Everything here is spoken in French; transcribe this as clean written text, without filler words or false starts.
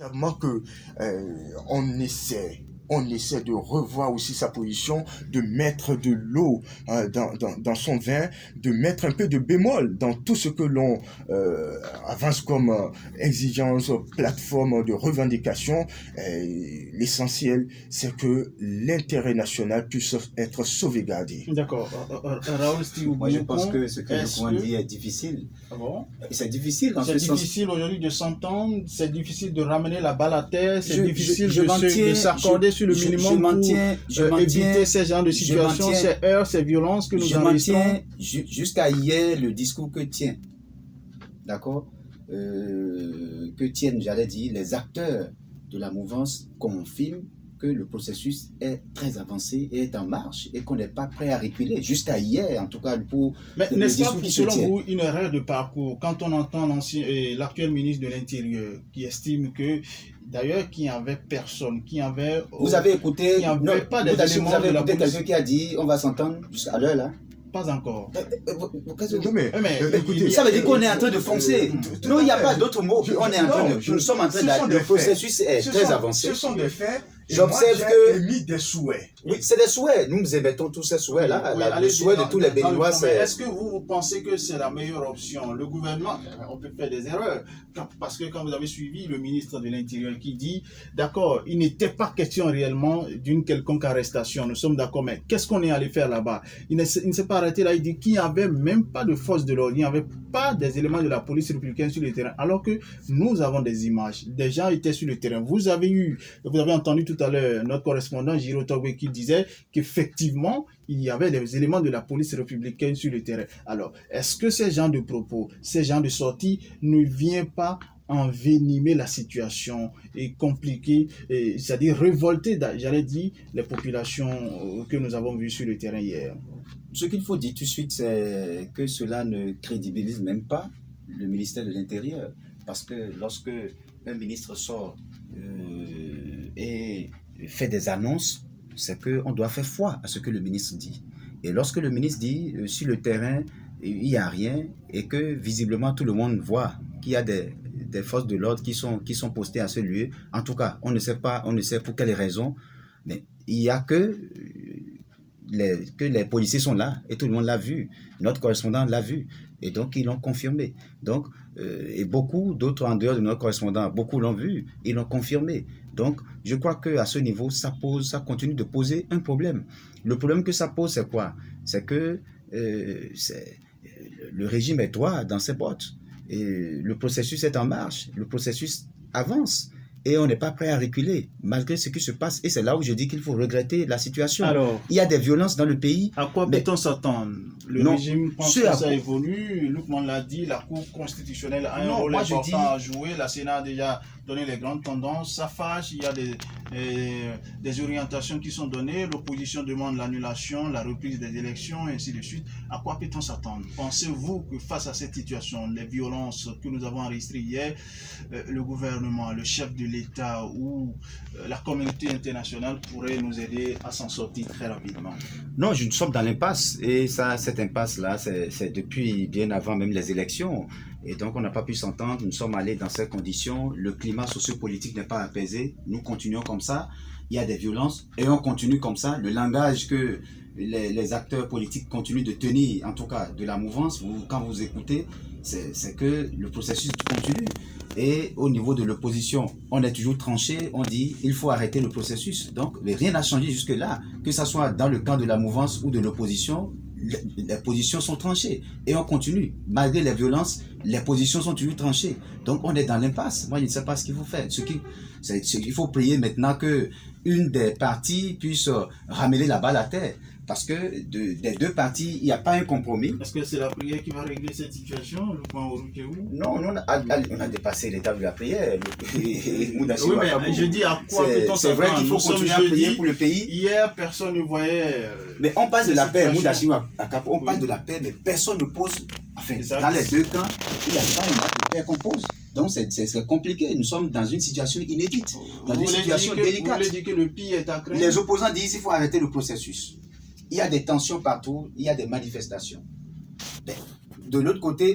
Évidemment que on essaie de revoir aussi sa position, de mettre de l'eau dans son vin, de mettre un peu de bémol dans tout ce que l'on avance comme exigence, plateforme de revendication. L'essentiel, c'est que l'intérêt national puisse être sauvegardé. D'accord. Raoul Steve, moi je pense que ce que le point dit est difficile. Ah bon? C'est difficile dans c'est ce sens. C'est difficile aujourd'hui de s'entendre, c'est difficile de ramener la balle à terre, c'est difficile de s'accorder sur le minimum pour éviter ces genres de situations, ces heurts, ces violences que nous enregistrons. Jusqu'à hier, le discours que tient, d'accord, que tiennent, j'allais dire, les acteurs de la mouvance confirment que le processus est très avancé et est en marche et qu'on n'est pas prêt à reculer. Jusqu'à hier, en tout cas, pour mais n'est-ce pas, selon vous, une erreur de parcours quand on entend l'actuel ministre de l'Intérieur qui estime que, d'ailleurs, qu'il n'y avait personne, qu'il n'y avait... Vous avez écouté... Il n'y avait pas des éléments vous avez de la écouté police. quelqu'un qui a dit on va s'entendre jusqu'à l'heure, là? Pas encore. Écoutez, ça veut dire qu'on est en train de foncer. Non, il n'y a pas d'autre mot. Nous sommes en train de... Le processus est très avancé. Ce sont des faits. J'observe que... émis des souhaits. Oui, c'est des souhaits. Nous émettons tous ces souhaits-là. Le souhait de tous les Béninois, c'est... Est-ce que vous pensez que c'est la meilleure option? Le gouvernement, on peut faire des erreurs. Parce que quand vous avez suivi le ministre de l'Intérieur qui dit, d'accord, il n'était pas question réellement d'une quelconque arrestation. Nous sommes d'accord, mais qu'est-ce qu'on est allé faire là-bas? Il ne s'est pas arrêté là. Il dit qu'il n'y avait même pas de force de l'ordre. Il n'y avait pas des éléments de la police républicaine sur le terrain. Alors que nous avons des images. Des gens étaient sur le terrain. Vous avez entendu tout à l'heure notre correspondant Giro Togwe qui disait qu'effectivement, il y avait des éléments de la police républicaine sur le terrain. Alors, est-ce que ces genres de propos, ces genres de sorties ne viennent pas envenimer la situation et compliquer, c'est-à-dire révolter, j'allais dire, les populations que nous avons vues sur le terrain hier? Ce qu'il faut dire tout de suite, c'est que cela ne crédibilise même pas le ministère de l'Intérieur. Parce que lorsque un ministre sort et fait des annonces, c'est qu'on doit faire foi à ce que le ministre dit. Et lorsque le ministre dit sur le terrain, il n'y a rien, et que visiblement tout le monde voit qu'il y a des forces de l'ordre qui sont postées à ce lieu, en tout cas, on ne sait pour quelles raisons, mais il n'y a que les policiers sont là, et tout le monde l'a vu, notre correspondant l'a vu, et donc ils l'ont confirmé. Donc, et beaucoup d'autres en dehors de notre correspondant, beaucoup l'ont vu, ils l'ont confirmé. Donc, je crois qu'à ce niveau, ça continue de poser un problème. Le problème que ça pose, c'est quoi? C'est que le régime est droit dans ses bottes. Et le processus est en marche, le processus avance. Et on n'est pas prêt à reculer, malgré ce qui se passe. Et c'est là où je dis qu'il faut regretter la situation. Alors, il y a des violences dans le pays. À quoi peut-on s'attendre? Le régime pense que ça évolue. Lukman l'a dit, la Cour constitutionnelle a un rôle important à jouer. La Sénat a déjà donné les grandes tendances. Ça fâche, il y a des orientations qui sont données. L'opposition demande l'annulation, la reprise des élections, et ainsi de suite. À quoi peut-on s'attendre? Pensez-vous que face à cette situation, les violences que nous avons enregistrées hier, le gouvernement, le chef de l'État ou la communauté internationale pourrait nous aider à s'en sortir très rapidement? Non, nous sommes dans l'impasse. Et ça, cette impasse-là, c'est depuis bien avant même les élections. Et donc, on n'a pas pu s'entendre. Nous sommes allés dans ces conditions. Le climat sociopolitique n'est pas apaisé. Nous continuons comme ça. Il y a des violences et on continue comme ça. Le langage que les acteurs politiques continuent de tenir, en tout cas de la mouvance, quand vous écoutez, c'est que le processus continue. Et au niveau de l'opposition, on est toujours tranché, on dit il faut arrêter le processus. Donc, mais rien n'a changé jusque-là, que ce soit dans le camp de la mouvance ou de l'opposition. Les positions sont tranchées et on continue. Malgré les violences, les positions sont toujours tranchées. Donc on est dans l'impasse. Moi, je ne sais pas ce qu'il faut faire. Il faut prier maintenant qu'une des parties puisse ramener la balle à terre. Parce que des deux parties, il n'y a pas un compromis. Est-ce que c'est la prière qui va régler cette situation, le point au Non, on a dépassé l'étape de la prière. Oui, mais je dis à quoi peut-on s'attendre? C'est vrai qu'il faut continuer à prier pour le pays. Hier, personne ne voyait... Mais on parle de la paix, on parle de la paix, mais personne ne pose... Enfin, dans les deux camps, il n'y a pas une marque de paix qu'on pose. Donc c'est compliqué. Nous sommes dans une situation inédite, dans une situation délicate. Vous voulez dire que le pire est à craindre? Les opposants disent qu'il faut arrêter le processus. Il y a des tensions partout, il y a des manifestations. De l'autre côté,